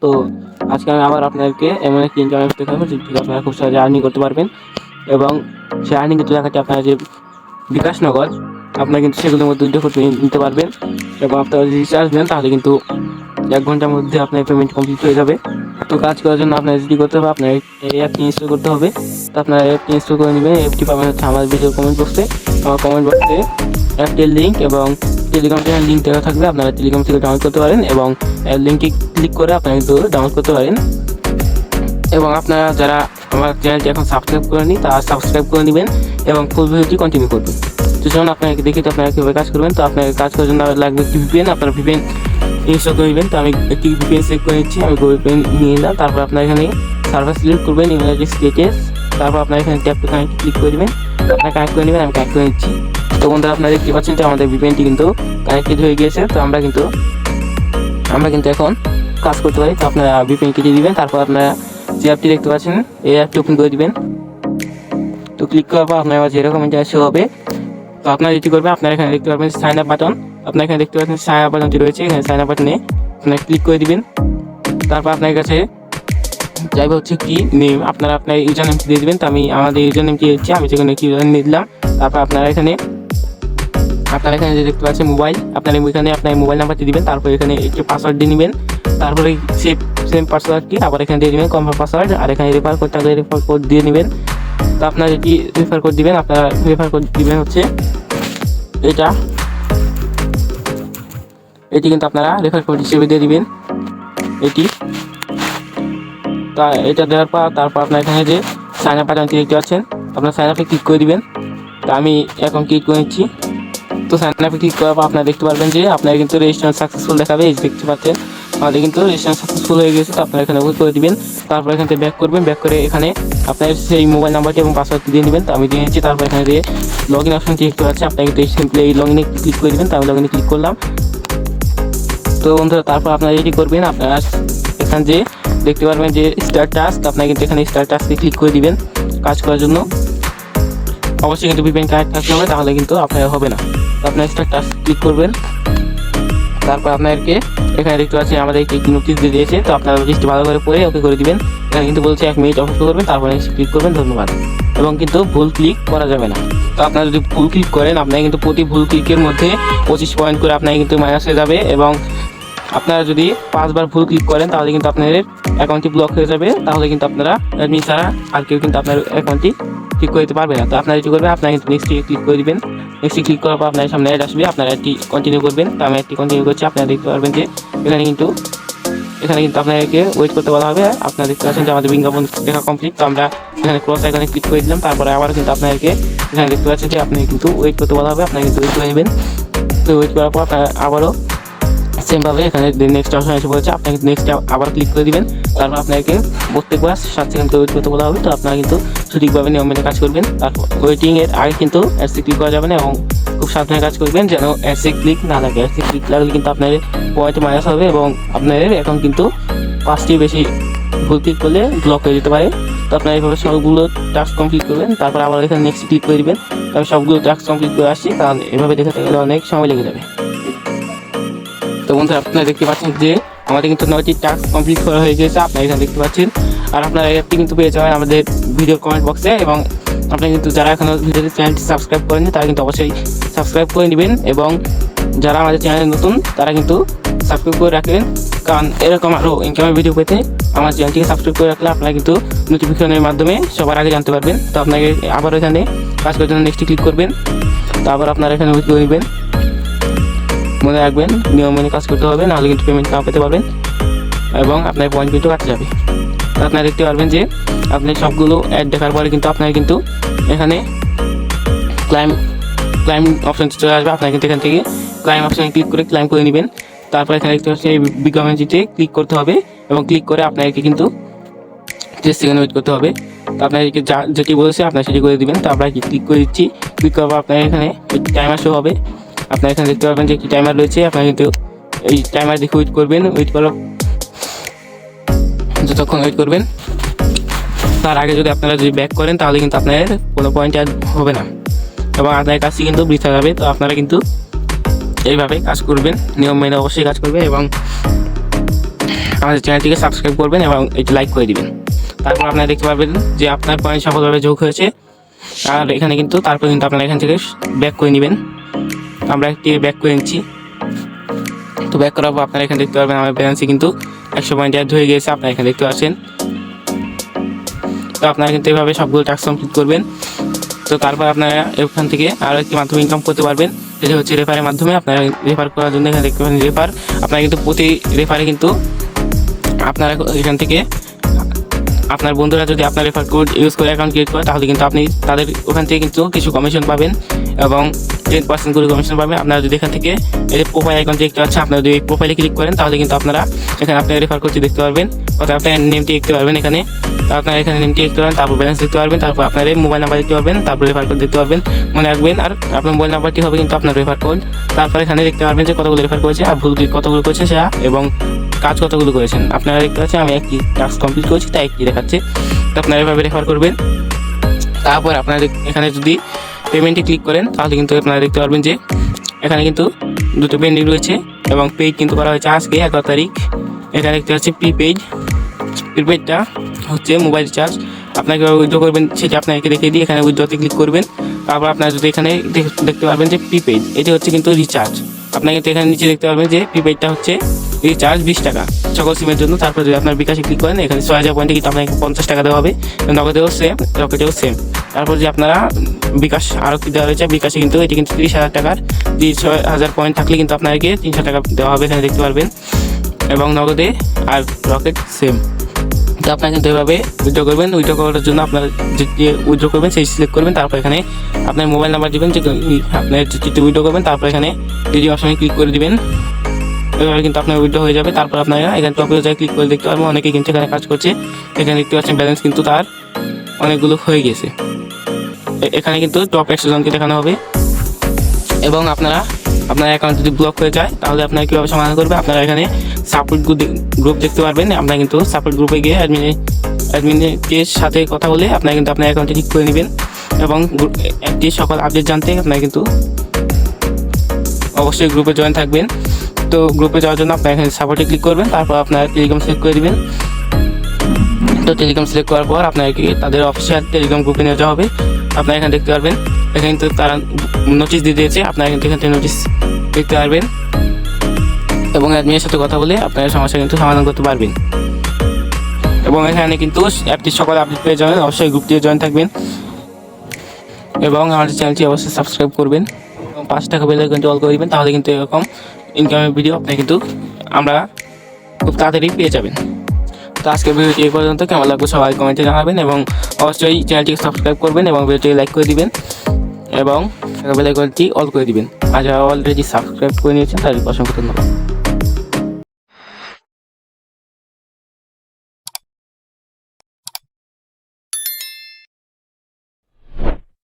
তো আজকে আমি আবার আপনাদেরকে এমন একটি ইন্টারনেট দেখাবো যেটি থেকে আপনারা খুব সহজে আর্নিং করতে পারবেন এবং সেই আর্নিং কিন্তু টাকাটি আপনারা যে বিকাশ নগদ আপনারা কিন্তু সেগুলোর মধ্যে উইথড্র করে নিতে পারবেন এবং আপনারা যদি রিচার্জ নেন তাহলে কিন্তু 1 ঘন্টার মধ্যে আপনার পেমেন্ট কমপ্লিট হয়ে যাবে। তো কাজ করার জন্য আপনার যেটি করতে হবে, আপনার এই অ্যাপটি ইনস্টল করতে হবে। তো আপনারা অ্যাপটি ইনস্টল করে নেবেন। অ্যাপটি পাবেন হচ্ছে আমার ভিডিও কমেন্ট বক্সে। আমার কমেন্ট বক্সে অ্যাপটির লিঙ্ক এবং টেলিগ্রাম চ্যানেল লিঙ্ক দেওয়া থাকবে, আপনারা টেলিগ্রাম থেকে ডাউনলোড করতে পারেন এবং লিঙ্কে ক্লিক করে আপনারা কিন্তু ডাউনলোড করতে পারেন। এবং আপনারা যারা আমার চ্যানেলটি এখন সাবস্ক্রাইব করেনি তারা সাবস্ক্রাইব করে নেবেন এবং ফুল ভিডিওটি কন্টিনিউ করবেন। তো চলুন আপনাকে দেখি তো আপনারা কীভাবে কাজ করবেন। তো আপনাকে কাজ করার জন্য লাগবে একটি ভিপিএন। আপনারা ভিপিএন ইনস্টল করে নেবেন। তো আমি একটি ভিপিএন সিলেক্ট করে নিচ্ছি, আমি ভিপিএন নিয়ে নিলাম। তারপর আপনার এখানে সার্ভার সিলেক্ট করবেন, ইউনাইটেড স্টেটস। তারপর আপনার এখানে ট্যাপ টু কানেক্ট ক্লিক করে দেবেন। আপনারা কানেক্ট করে নেবেন, আমি কানেক্ট করে নিচ্ছি। তো বন্ধুরা আপনারা দেখতে পাচ্ছেন যে আমাদের ভিপিএনটি কিন্তু কানেক্টেড হয়ে গিয়েছে। তো আমরা কিন্তু এখন কাজ করতে পারি। তো আপনারা ভিপিএন কেটে দিবেন। তারপর আপনারা যে অ্যাপটি দেখতে পাচ্ছেন এই অ্যাপটি ওপেন করে দিবেন। তো ক্লিক করার পর আপনার কাছে এরকম ইন্টারফেস হবে। তো আপনারা যেটি করবেন, আপনারা এখানে দেখতে পাবেন সাইন আপ বাটন। আপনারা এখানে দেখতে পাচ্ছেন সাইন আপ বাটনটি রয়েছে, এখানে সাইন আপ বাটনে আপনারা ক্লিক করে দিবেন। তারপর আপনার কাছে চাইবে হচ্ছে কি নেম, আপনারা আপনার ইউজার নেমটি দিয়ে দেবেন। তো আমি আমাদের ইউজার নেমটি দিচ্ছি, আমি যেখানে একটি ইউজার নেম দিলাম। তারপর আপনারা এখানে যে দেখতে পাচ্ছেন মোবাইল, আপনারা এখানে আপনার মোবাইল নাম্বারটি দিবেন। তারপর এখানে একটি পাসওয়ার্ড দিয়ে নেবেন। তারপরে সেম পাসওয়ার্ডটি আবার এখানে দিয়ে দেবেন, কনফার্ম পাসওয়ার্ড। আর এখানে রেফার কোড থাকলে রেফার কোড দিয়ে নেবেন। তো আপনারা যেটি রেফার কোড দিবেন, আপনারা রেফার কোড দিবেন হচ্ছে এটি কিন্তু আপনারা রেফার কোড হিসেবে দিয়ে দিবেন এটি। তা এটা দেওয়ার পর তারপর আপনার এখানে যে সাইন আপ বাটনটি দেখতে পাচ্ছেন, আপনার সাইন আপে ক্লিক করে দিবেন। তো আমি এখন ক্লিক করে নিচ্ছি। তো সাইন আপে ক্লিক করার পর আপনারা দেখতে পারবেন যে আপনার কিন্তু রেজিস্ট্রেশন সাকসেসফুল দেখাবে। এই দেখতে পাচ্ছেন আমাদের কিন্তু রেজিস্ট্রেশন সাকসেসফুল হয়ে গেছে। তো আপনারা এখানে ওকে করে দিবেন। তারপর এখান থেকে ব্যাক করবেন, ব্যাক করে এখানে আপনার সেই মোবাইল নাম্বারটি এবং পাসওয়ার্ডটি দিয়ে নেবেন। তো আমি দিয়ে নিচ্ছি। তারপর এখানে যে লগ ইন অপশনটি দেখতে পাচ্ছি, আপনারা কিন্তু সিম্পলি এই লগ ইনে ক্লিক করে দেবেন। তো আমি লগ ইনে ক্লিক করলাম। তো বন্ধুরা তারপর আপনারা এটি করবেন, আপনারা এখানে যে দেখতে পারবেন যে স্টার্ট টাস্ক, আপনারা কিন্তু এখানে স্টার্ট টাস্কে ক্লিক করে দিবেন কাজ করার জন্য। অবশ্যই কিন্তু ভিপিএন কানেক্ট থাকতে হবে, তাহলে কিন্তু আপনার হবে না। তো আপনার স্টার্ট টাস্ক ক্লিক করবেন। তারপর আপনাদেরকে এখানে দেখতে পাচ্ছেন আমাদের একটি নোটিশ দিয়ে দিয়েছে। তো আপনারা নোটিশটি ভালো করে পড়ে ওকে করে দিবেন। এখানে কিন্তু বলছে 1 মিনিট অপেক্ষা করবেন, তারপরে ক্লিক করবেন। ধন্যবাদ। এবং কিন্তু ভুল ক্লিক করা যাবে না। তো আপনারা যদি ভুল ক্লিক করেন, আপনারা কিন্তু প্রতি ভুল ক্লিকের মধ্যে 25 পয়েন্ট করে আপনার কিন্তু মাইনাস হয়ে যাবে। এবং আপনারা যদি 5 বার ভুল ক্লিক করেন তাহলে কিন্তু আপনাদের অ্যাকাউন্টটি ব্লক হয়ে যাবে। তাহলে কিন্তু আপনারা অ্যাডমিন ছাড়া আর কেউ কিন্তু আপনার অ্যাকাউন্টটি ঠিক করে দিতে পারবে না। তো আপনারা যেটি করবেন, আপনারা কিন্তু নেক্সটে ক্লিক করে দিবেন। নেক্সটে ক্লিক করার পর আপনার সামনে অ্যাড আসবে, আপনারা এটি কন্টিনিউ করবেন। তো আমি এটি কন্টিনিউ করছি। আপনারা দেখতে পারবেন যে এখানে কিন্তু আপনাদেরকে ওয়েট করতে বলা হবে। আপনারা দেখতে পাচ্ছেন যে আমাদের বিজ্ঞাপন দেখা কমপ্লিট। তো আমরা এখানে ক্রস আইকনে ক্লিক করে দিলাম। তারপরে আবার কিন্তু আপনাদেরকে এখানে দেখতে পাচ্ছেন যে আপনি কিন্তু ওয়েট করতে বলা হবে, আপনারা কিন্তু ওয়েট করে নেবেন। তো ওয়েট করার পর আপনারা আবারও সেমভাবে এখানে নেক্সট অপশন এসে পড়েছে, আপনারা কিন্তু নেক্সট আবার ক্লিক করে দিবেন। তারপর আপনাকে প্রত্যেকবার 7 সেকেন্ড করে ওয়েট করতে বলা হবে। তো আপনারা কিন্তু সঠিকভাবে নিয়ম মেনে কাজ করবেন। তারপর ওয়েটিংয়ের আগে কিন্তু অ্যাডসে ক্লিক করা যাবে না এবং খুব সাবধানে কাজ করবেন যেন অ্যাডসে ক্লিক না লাগে। অ্যাডসে ক্লিক লাগলে কিন্তু আপনার পয়েন্ট মাইনাস হবে এবং আপনাদের এখন কিন্তু 5টির বেশি ভুল ক্লিক করলে ব্লক হয়ে যেতে পারে। তো আপনারা এইভাবে সবগুলো টাস্ক কমপ্লিট করবেন। তারপর আবার এখানে নেক্সট ক্লিক করে দিবেন। আমি সবগুলো টাস্ক কমপ্লিট করে আসছি, কারণ এভাবে দেখাতে গেলে অনেক সময় লেগে যাবে। তো বন্ধুরা আপনারা দেখতে পাচ্ছেন যে আমাদের কিন্তু 9টি টাস্ক কমপ্লিট করা হয়ে গেছে, আপনারা এখানে দেখতে পাচ্ছেন। আর আপনারা এই অ্যাপটি কিন্তু পেয়ে যাবেন আমাদের ভিডিও কমেন্ট বক্সে। এবং আপনারা কিন্তু যারা এখনও ভিডিওতে চ্যানেলটি সাবস্ক্রাইব করেননি তারা কিন্তু অবশ্যই সাবস্ক্রাইব করে নেবেন। এবং যারা আমাদের চ্যানেলে নতুন তারা কিন্তু সাবস্ক্রাইব করে রাখবেন, কারণ এরকম আরও ইনকামের ভিডিও পেতে আমার চ্যানেলটিকে সাবস্ক্রাইব করে রাখলে আপনারা কিন্তু নোটিফিকেশনের মাধ্যমে সবার আগে জানতে পারবেন। তো আপনাকে আবার এখানে কাজ করার জন্য নেক্সটে ক্লিক করবেন। তো আবার আপনারা এখানে ওয়েট করে নেবেন। মনে রাখবেন নিয়ম মেনে কাজ করতে হবে, নাহলে কিন্তু পেমেন্ট না পেতে পারবেন এবং আপনার পয়েন্ট কিন্তু কাটে যাবে। তো আপনারা দেখতে পারবেন যে আপনি সবগুলো অ্যাড দেখার পরে কিন্তু আপনার কিন্তু এখানে ক্লাইম অপশনটি চলে আসবে। আপনার কিন্তু এখান থেকে ক্লাইম অপশানে ক্লিক করে ক্লাইম করে নেবেন। তারপর এখানে দেখতে পাচ্ছেন এই বিজ্ঞাপনটিতে ক্লিক করতে হবে এবং ক্লিক করে আপনাকে কিন্তু 30 সেকেন্ড ওয়েট করতে হবে। তো আপনাদেরকে যেটি বলেছে আপনারা সেটি করে দেবেন। তো আমরা ক্লিক করে দিচ্ছি। ক্লিক করার পর আপনার এখানে টাইমার শো হবে। আপনারা এখানে দেখতে পাবেন যে একটি টাইমার রয়েছে, আপনারা কিন্তু এই টাইমার দেখে ওয়েট করবেন। ওয়েট করার যতক্ষণ ওয়েট করবেন তার আগে যদি আপনারা ব্যাক করেন তাহলে কিন্তু আপনাদের কোনো পয়েন্ট আর হবে না এবং আপনার কাজটি কিন্তু বৃথা যাবে। তো আপনারা কিন্তু এইভাবে কাজ করবেন, নিয়ম মেনে অবশ্যই কাজ করবেন এবং আমাদের চ্যানেলটিকে সাবস্ক্রাইব করবেন এবং এটি লাইক করে দিবেন। তারপর আপনারা দেখতে পাবেন যে আপনার কয়েন সফলভাবে যোগ হয়েছে। আর এখানে কিন্তু তারপর কিন্তু আপনারা এখান থেকে ব্যাক করে নেবেন। আমরা একটি ব্যাক করে নিচ্ছি। তো ব্যাক করার পর আপনারা এখানে দেখতে পারবেন আমার ব্যালেন্সে কিন্তু 100 পয়েন্ট অ্যাড হয়ে গেছে, আপনারা এখানে দেখতে পাচ্ছেন। তো আপনারা কিন্তু এভাবে সবগুলো টাস্ক কমপ্লিট করবেন। তো তারপর আপনারা এখান থেকে আরও একটি মাধ্যমে ইনকাম করতে পারবেন, যেটা হচ্ছে রেফারের মাধ্যমে। আপনারা রেফার করার জন্য এখানে দেখতে পাবেন রেফার। আপনারা কিন্তু প্রতি রেফারে কিন্তু আপনারা এখান থেকে আপনার বন্ধুরা যদি আপনার রেফার কোড ইউজ করে অ্যাকাউন্ট ক্রিয়েট করে, তাহলে কিন্তু আপনি তাদের ওখান থেকে কিন্তু কিছু কমিশন পাবেন এবং 10% করে কমিশন পাবেন। আপনারা যদি এখান থেকে এই যে প্রোফাইল আইকন দেখতে পাচ্ছেন, আপনারা যদি প্রোফাইলে ক্লিক করেন তাহলে কিন্তু আপনারা এখানে আপনার রেফার কোডটি দেখতে পারবেন, অর্থাৎ আপনার নেমটি দেখতে পারবেন এখানে। আপনারা এখানে নেমটি দেখতে পারবেন, তারপর ব্যালেন্স দেখতে পারবেন, তারপর আপনার মোবাইল নাম্বার দেখতে পারবেন, তারপর রেফার কোড দেখতে পারবেন। মনে রাখবেন আর আপনার মোবাইল নাম্বারটি হবে কিন্তু আপনার রেফার কোড। তারপর এখানে দেখতে পারবেন যে কতগুলো রেফার করেছে আর ভুল কতগুলো করেছেন সেটা এবং কাজ কতগুলো করেছেন। আপনারা দেখতে পাচ্ছেন আমি একটি টাস্ক কমপ্লিট করেছি, তাই একটি দেখাচ্ছে। তো আপনারা এভাবে রেফার করবেন। তারপর আপনারা এখানে যদি পেমেন্টে ক্লিক করেন তাহলে কিন্তু আপনারা দেখতে পারবেন যে এখানে কিন্তু দুটো পেন্ডিং রয়েছে এবং পেইড কিন্তু করা হয়েছে আজকে 11 তারিখ। এখানে দেখতে পাচ্ছি প্রিপেইডটা হচ্ছে মোবাইল রিচার্জ। আপনাকে উইথড্র করবেন সেটা আপনাকে দেখিয়ে দিই। এখানে উইথড্রতে ক্লিক করবেন। তারপর আপনারা যদি এখানে দেখতে পারবেন যে প্রিপেইড, এটি হচ্ছে কিন্তু রিচার্জ। আপনাকে তো এখানে নিচে দেখতে পারবেন যে প্রিপেইডটা হচ্ছে রিচার্জ 20 টাকা সকল সিমের জন্য। তারপর যদি আপনার বিকাশে ক্লিক করেন এখানে 6000 পয়েন্টে কিন্তু আপনাকে 50 টাকা দেওয়া হবে। নগদেও সেম, রকেটেও সেম। তারপর যে আপনারা বিকাশ আরও কি দেওয়া হয়েছে, বিকাশে কিন্তু এটি কিন্তু 30,000 টাকার 30,000 পয়েন্ট থাকলে কিন্তু আপনাকে 300 টাকা দেওয়া হবে, এখানে দেখতে পারবেন। এবং নগদে আর রকেট সেম। তো আপনারা কিন্তু এভাবে উইথড্র করবেন। উইথড্র করার জন্য আপনার যে উইথড্র করবেন সেই সিলেক্ট করবেন, তারপর এখানে আপনার মোবাইল নাম্বার দেবেন যে আপনার যেটি উইথড্র করবেন, তারপর এখানে রেডি অপশনে ক্লিক করে দিবেন। এভাবে কিন্তু আপনার উইথড্র হয়ে যাবে। তারপর আপনারা এখানে টপে যায় ক্লিক করে দেখতে পারবেন অনেকেই কিন্তু এখানে কাজ করছে। এখানে দেখতে পাচ্ছেন ব্যালেন্স কিন্তু তার অনেকগুলো হয়ে গেছে। এখানে কিন্তু টপ 100 জনকে দেখানো হবে। এবং আপনার অ্যাকাউন্ট যদি ব্লক হয়ে যায় তাহলে আপনারা কীভাবে সমাধান করবে, আপনারা এখানে সাপোর্ট গ্রুপ দেখতে পারবেন। আপনারা কিন্তু সাপোর্ট গ্রুপে গিয়ে অ্যাডমিনের সাথে কথা বলে আপনারা কিন্তু আপনার অ্যাকাউন্টটি ঠিক করে নেবেন। এবং একটি সকল আপডেট জানতে আপনারা কিন্তু অবশ্যই গ্রুপে জয়েন থাকবেন। তো গ্রুপে যাওয়ার জন্য আপনারা এখানে সাপোর্টে ক্লিক করবেন, তারপর আপনারা টেলিগ্রাম সিলেক্ট করে দেবেন। তো টেলিগ্রাম সিলেক্ট করার পর আপনাকে তাদের অফিসিয়াল টেলিগ্রাম গ্রুপে নিয়ে যাওয়া হবে। আপনারা এখানে দেখতে পারবেন এখানে কিন্তু তারা নোটিশ দিয়ে দিয়েছে, আপনারা কিন্তু এখান থেকে নোটিশ দেখতে পারবেন এবং অ্যাডমিনের সাথে কথা বলে আপনার সমস্যা কিন্তু সমাধান করতে পারবেন। এবং এখানে কিন্তু অ্যাপটির সকল আপডেট পেয়ে যাবেন, অবশ্যই গ্রুপটিতে জয়েন থাকবেন এবং আমাদের চ্যানেলটি অবশ্যই সাবস্ক্রাইব করবেন এবং 5 টাকা বেল আইকনটি অল করে দিবেন, তাহলে কিন্তু এরকম ইনকামের ভিডিও আপনি কিন্তু আমরা খুব তাড়াতাড়ি পেয়ে যাবেন। তো আজকের ভিডিওটি এই পর্যন্ত। কেমন লাগবে সবাই কমেন্টে জানাবেন এবং অবশ্যই চ্যানেলটিকে সাবস্ক্রাইব করবেন এবং ভিডিওটিকে লাইক করে দিবেন এবং বেল আইকনটি অল করে দিবেন। আর যারা অলরেডি সাবস্ক্রাইব করে নিয়েছেন তাদেরকে অসংখ্য ধন্যবাদ।